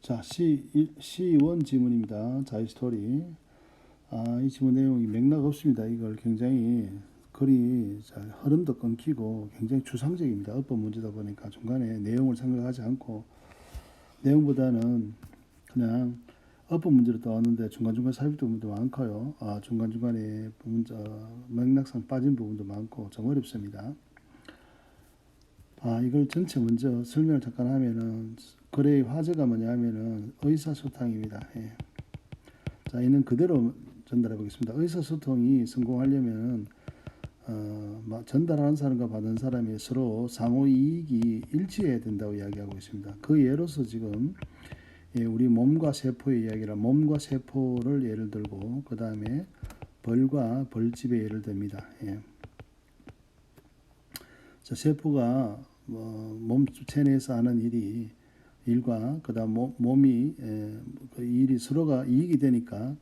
자, C1 지문입니다. 자이스토리. 이 지문 내용이 맥락 없습니다. 이걸 굉장히 글이 흐름도 끊기고 굉장히 추상적입니다. 어법 문제다 보니까 중간에 내용을 생각하지 않고 내용보다는 그냥 어법 문제로 떠왔는데 중간중간 삽입 부분도 많고요. 중간중간에 맥락상 빠진 부분도 많고 좀 어렵습니다. 이걸 전체 먼저 설명을 잠깐 하면은 글의 화제가 뭐냐 하면은 의사소통입니다. 예. 자, 이는 그대로 전달해 보겠습니다. 의사소통이 성공하려면 전달하는 사람과 받은 사람이 서로 상호 이익이 일치해야 된다고 이야기하고 있습니다. 그 예로서 지금 우리 몸과 세포의 이야기라 몸과 세포를 예를 들고 그 다음에 벌과 벌집의 예를 듭니다. 예. 자, 세포가 몸 체내에서 하는 일과 그다음 몸이 그 일이 서로가 이익이 되니까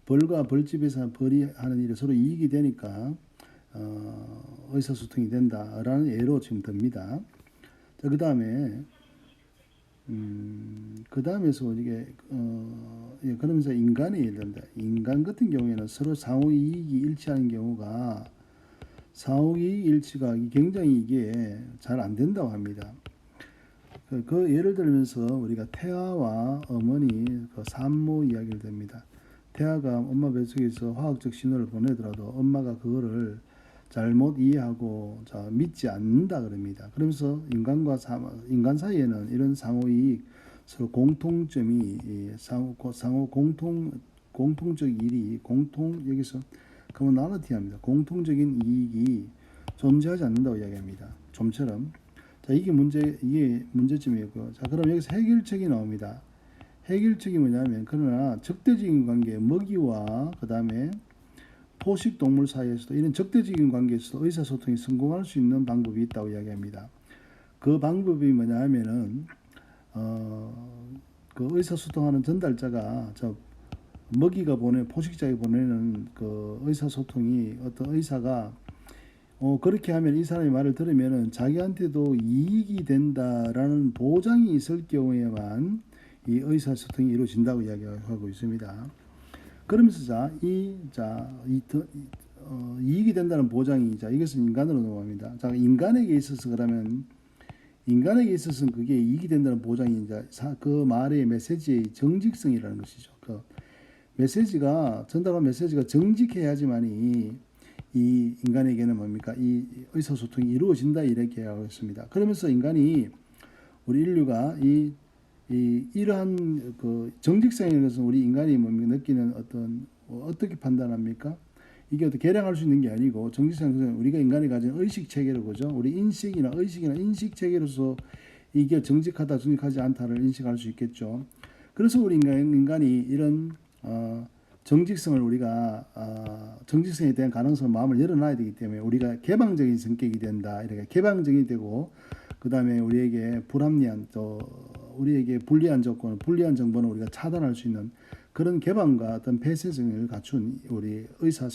벌과 벌집에서 벌이 하는 일이 서로 이익이 되니까 의사소통이 된다라는 예로 지금 듭니다. 자, 그다음에서 이게 그러면서 인간의 예를 듭니다. 인간 같은 경우에는 서로 상호 이익이 일치하는 경우가 상호이익 일치가 굉장히 이게 잘 안 된다고 합니다. 그 예를 들면서 우리가 태아와 어머니 그 산모 이야기를 됩니다. 태아가 엄마 뱃속에서 화학적 신호를 보내더라도 엄마가 그거를 잘못 이해하고 믿지 않는다 그럽니다. 그러면서 인간 사이에는 이런 상호이익 서로 공통점이 상호 공통적 일이 여기서 커머널리티합니다. 공통적인 이익이 존재하지 않는다고 이야기합니다. 좀처럼. 자, 이게 문제점이고요. 자, 그럼 여기서 해결책이 나옵니다. 해결책이 뭐냐면, 그러나 적대적인 관계, 먹이와 그 다음에 포식 동물 사이에서도 이런 적대적인 관계에서도 의사소통이 성공할 수 있는 방법이 있다고 이야기합니다. 그 방법이 뭐냐 하면은, 그 의사소통하는 전달자가 먹이가 포식자에 보내는 그 의사소통이 어떤 의사가 그렇게 하면 이 사람의 말을 들으면은 자기한테도 이익이 된다라는 보장이 있을 경우에만 이 의사소통이 이루어진다고 이야기하고 있습니다. 그러면서 이익이 된다는 보장이 이것은 인간으로 넘어갑니다. 자, 인간에게 있어서는 그게 이익이 된다는 보장이 그 말의 메시지의 정직성이라는 것이죠. 그 전달한 메시지가 정직해야지만이 이 인간에게는 뭡니까? 이 의사소통이 이루어진다 이렇게 하고 있습니다. 그러면서 우리 인류가 이러한 그 정직성에 대해서 우리 인간이 느끼는 어떻게 판단합니까? 이게 어떻게 계량할 수 있는 게 아니고 정직성은 우리가 인간이 가진 의식 체계로 그죠? 우리 인식이나 인식 체계로서 이게 정직하다 정직하지 않다를 인식할 수 있겠죠. 그래서 우리 인간이 이런 정직성을 우리가 정직성에 대한 가능성 마음을 열어놔야 되기 때문에 우리가 개방적인 성격이 된다. 이렇게 개방적이 되고 그 다음에 우리에게 우리에게 불리한 불리한 정보는 우리가 차단할 수 있는 그런 개방과 어떤 폐쇄성을 갖춘 우리 의사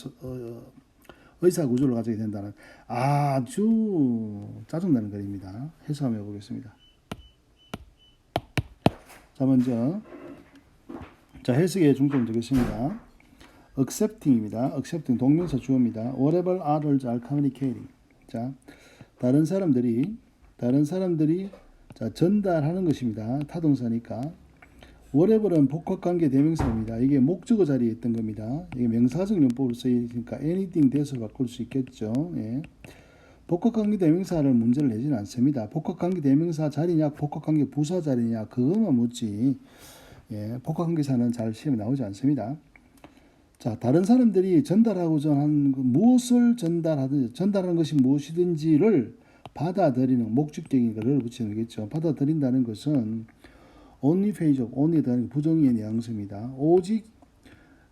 구조를 가지게 된다는 아주 짜증나는 글입니다. 해석해 보겠습니다. 자, 먼저 해석에 중점을 두겠습니다. accepting입니다. accepting 동명사 주어입니다. whatever others are communicating. 자, 다른 사람들이 전달하는 것입니다. 타동사니까. whatever은 복합관계 대명사입니다. 이게 목적어 자리에 있던 겁니다. 이게 명사적 용법으로 쓰이니까 anything that으로 바꿀 수 있겠죠. 예. 복합관계 대명사를 문제를 내지는 않습니다. 복합관계 대명사 자리냐, 복합관계 부사 자리냐, 그것만 묻지. 예, 복합관계사는 잘 시험에 나오지 않습니다. 자, 다른 사람들이 전달하고자 하는 무엇을 전달하는 것이 무엇이든지를 받아들이는 목적적인 것을 붙이는 거겠죠. 받아들인다는 것은 only phase of only에 대한 부정의 뉘앙스입니다. 오직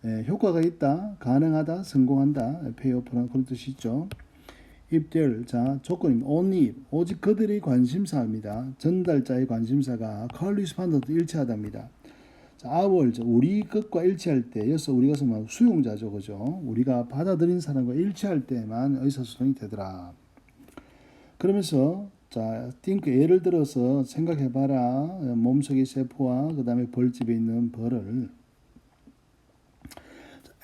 효과가 있다, 가능하다, 성공한다, pay-off라는 그런 뜻이 있죠. if there, 조건입니다. only, 오직 그들의 관심사입니다. 전달자의 관심사가 correspondent 일치하답니다. our, 우리 것과 일치할 때, 여기서 우리가 수용자죠, 그죠? 우리가 받아들인 사람과 일치할 때만 의사소통이 되더라. 그러면서 자, think 예를 들어서 생각해봐라. 몸속의 세포와 그 다음에 벌집에 있는 벌을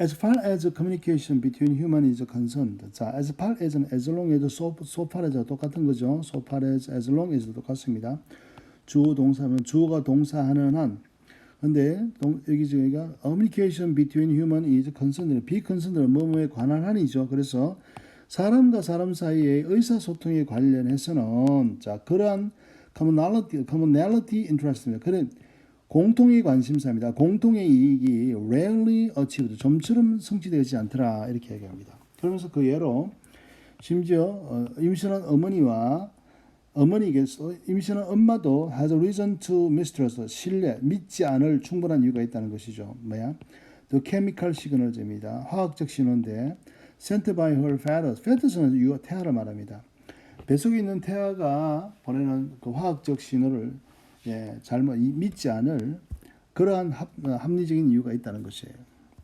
As far as communication between human is concerned. 자, as far as는 as long as, so far as 똑같은 거죠. So far as long as 똑같습니다. 주어 동사면 주어가 동사하는 한. 근데 여기 저희가 communication between human is concerned. be concerned는 뭐뭐에 관한 한이죠. 그래서 사람과 사람 사이의 의사소통에 관련해서는 자, 그러한 commonality interest입니다. 그런 공통의 관심사입니다. 공통의 이익이 rarely achieved, 좀처럼 성취되지 않더라 이렇게 얘기합니다. 그러면서 그 예로 심지어 임신한 어머니에게서 임신한 엄마도 has a reason to mistrust, 믿지 않을 충분한 이유가 있다는 것이죠. 뭐야? The chemical signal입니다. 화학적 신호인데 sent by her fetus. fetus는 태아를 말합니다. 뱃속에 있는 태아가 보내는 그 화학적 신호를 잘못 믿지 않을 그러한 합리적인 이유가 있다는 것이에요.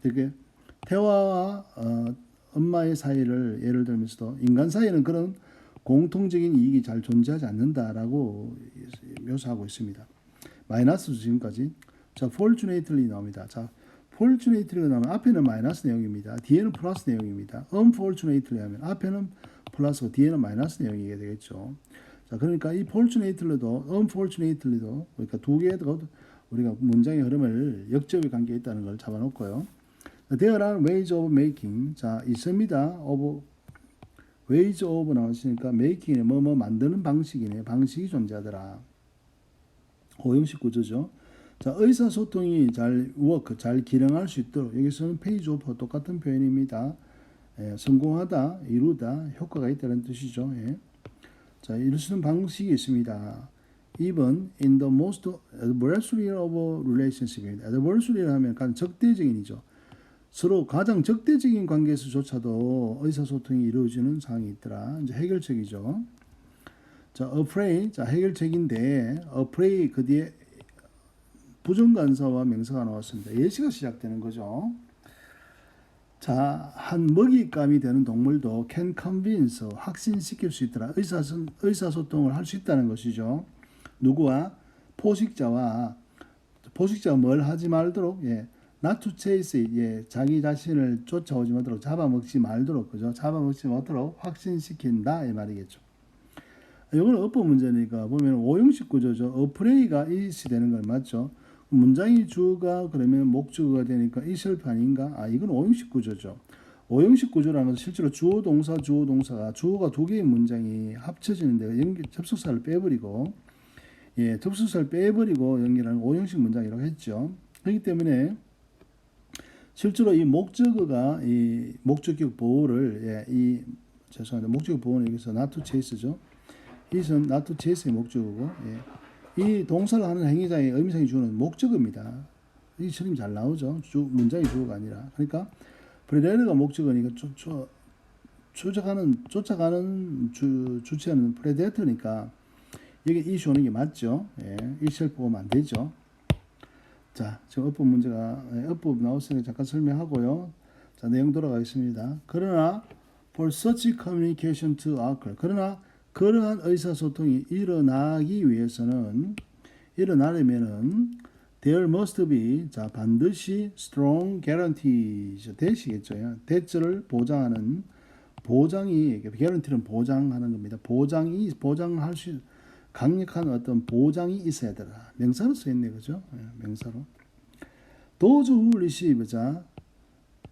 이게 태아와 엄마의 사이를 예를 들면서도 인간 사이에는 그런 공통적인 이익이 잘 존재하지 않는다라고 묘사하고 있습니다. 마이너스 지금까지. 자, fortunately 나옵니다. 자, fortunately가 나오면 앞에는 마이너스 내용입니다. 뒤에는 플러스 내용입니다. unfortunately 하면 앞에는 플러스고 뒤에는 마이너스 내용이 되겠죠. 자, 그러니까 이 fortunately도 unfortunately도 그러니까 두 개도 우리가 문장의 흐름을 역적의 관계에 있다는 걸 잡아놓고요. There are ways of making. 자, 있습니다. of ways of 나왔으니까 making이 뭐뭐 만드는 방식이네. 방식이 존재하더라. 오형식 구조죠. 자, 의사소통이 잘 기능할 수 있도록 여기서는 page of 똑같은 표현입니다. 성공하다, 이루다, 효과가 있다는 뜻이죠. 자, 이럴 수 있는 방식이 있습니다. Even in the most adversary of relationship입니다. adversary를 하면 가장 적대적인이죠. 서로 가장 적대적인 관계에서조차도 의사소통이 이루어지는 상황이 있더라. 이제 해결책이죠. 자, afraid, 자, 해결책인데 afraid 그 뒤에 부정관사와 명사가 나왔습니다. 예시가 시작되는 거죠. 자, 한 먹잇감이 되는 동물도 can convince, 확신시킬 수 있더라. 의사소통을 할 수 있다는 것이죠. 누구와? 포식자가 뭘 하지 말도록, not to chase, 자기 자신을 쫓아오지 못하도록, 잡아먹지 말도록, 그죠? 잡아먹지 못하도록 확신시킨다, 이 말이겠죠. 이거는 어법 문제니까 보면 오형식 구조죠. 어프레이가 이시 되는 건 맞죠? 문장이 주어가 그러면 목적어가 되니까 이슬프 아닌가? 이건 오형식 구조죠. 오형식 구조라는 것은 실제로 주어 동사가 주어가 두 개의 문장이 합쳐지는데 접속사를 빼버리고 접속사를 빼버리고 연결하는 오형식 문장이라고 했죠. 그렇기 때문에 실제로 이 목적어가 이 목적격 보호를 죄송합니다. 목적격 보호는 여기서 not to chase죠. 이것은 not to chase의 목적어고 이 동사를 하는 행위자의 의미상의 주어는 목적어입니다. 이 처럼 잘 나오죠. 문장의 주어가 아니라. 그러니까 프레데르가 목적어니까 쫓아가는 주체는 프레데터니까 여기 이슈 오는 게 맞죠. 이셀프 오면 안 되죠. 자, 지금 어법 문제가 어법 나왔으니까 잠깐 설명하고요. 자, 내용 돌아가겠습니다. 그러나 for such communication to occur. 그러나 그러한 의사소통이 일어나려면은 there must be, 자, 반드시 strong guarantees, 대시겠죠. 대처를 보장하는 보장이, guarantee는 보장하는 겁니다. 보장할 수 강력한 어떤 보장이 있어야 되라. 명사로 쓰였네, 그죠? 명사로. those who receive, 자,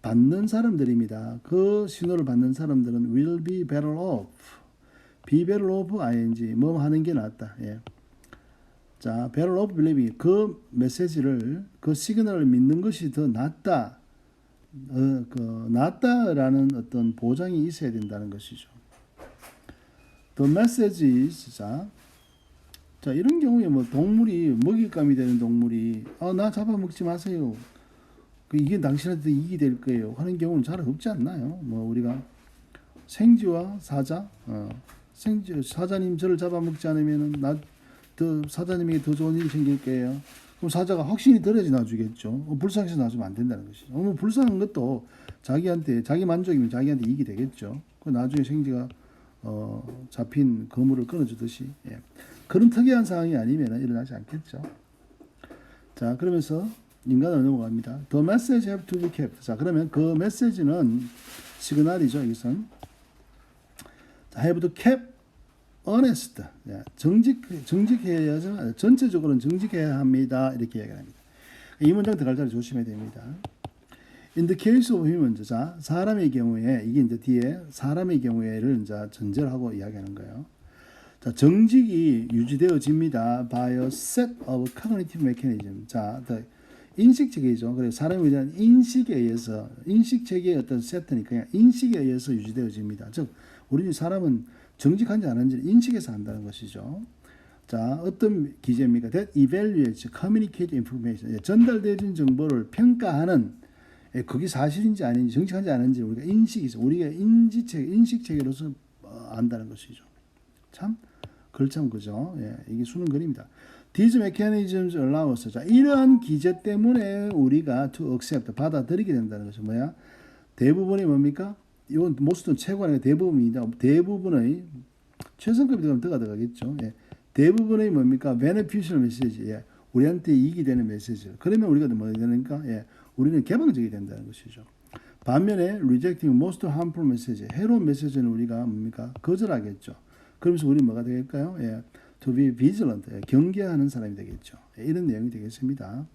받는 사람들입니다. 그 신호를 받는 사람들은 will be better off. be better off ing 뭐 하는 게 낫다. 자, better off believing 그 메시지를 그 시그널을 믿는 것이 더 낫다. 낫다라는 어떤 보장이 있어야 된다는 것이죠. The message is 자, 이런 경우에 뭐 동물이 먹잇감이 되는 동물이 나 잡아먹지 마세요. 이게 당신한테 이익이 될 거예요. 하는 경우는 잘 없지 않나요? 뭐 우리가 생쥐와 사자 사자님 저를 잡아먹지 않으면 사자님에게 더 좋은 일이 생길 거예요. 그럼 사자가 확신이 덜해지 놔주겠죠. 불쌍해서 놔주면 안 된다는 것이죠. 뭐 불쌍한 것도 자기 만족이면 자기한테 이익이 되겠죠. 그 나중에 생쥐가 잡힌 거물을 끊어주듯이 예. 그런 특이한 상황이 아니면 일어나지 않겠죠. 자, 그러면서 인간으로 넘어갑니다. The message have to be kept. 자, 그러면 그 메시지는 시그널이죠. 여기선 have to keep honest. 정직해야 전체적으로는 정직해야 합니다. 이렇게 얘기합니다. 이 문장 들어갈 때 조심해야 됩니다. In the case of human, 자, 사람의 경우에 이게 이제 뒤에 사람의 경우에를 이제 전제를 하고 이야기하는 거예요. 자, 정직이 유지되어집니다. by a set of cognitive mechanism. 자, 인식 체계죠. 그래서 사람에 대한 인식에 의해서 인식 체계의 어떤 세트니까 인식에 의해서 유지되어집니다. 즉, 우리 사람은 정직한지 안 한지 인식해서 한다는 것이죠. 자, 어떤 기제입니까? That evaluates communicate information. 전달되어진 정보를 평가하는 그게 사실인지 아닌지 정직한지 아닌지 우리가 인식이죠. 우리가 인식 체계로서 안다는 것이죠. 참 글참 그죠? 예, 이게 수능글입니다. These mechanisms allow us. 자, 이러한 기제 때문에 우리가 to accept 받아들이게 된다는 것이 뭐야? 대부분이 뭡니까? 이건 모스트는 최고 아니라 대부분입니다. 대부분의 최선급이 되면 더 가겠죠. 예. 대부분의 뭡니까? beneficial message. 예. 우리한테 이익이 되는 메시지. 그러면 우리가 뭐 되니까? 예. 우리는 개방적이 된다는 것이죠. 반면에 rejecting most harmful message. 해로운 메시지는 우리가 뭡니까? 거절하겠죠. 그러면서 우리는 뭐가 되겠까요? 예. to be vigilant. 예. 경계하는 사람이 되겠죠. 예. 이런 내용이 되겠습니다.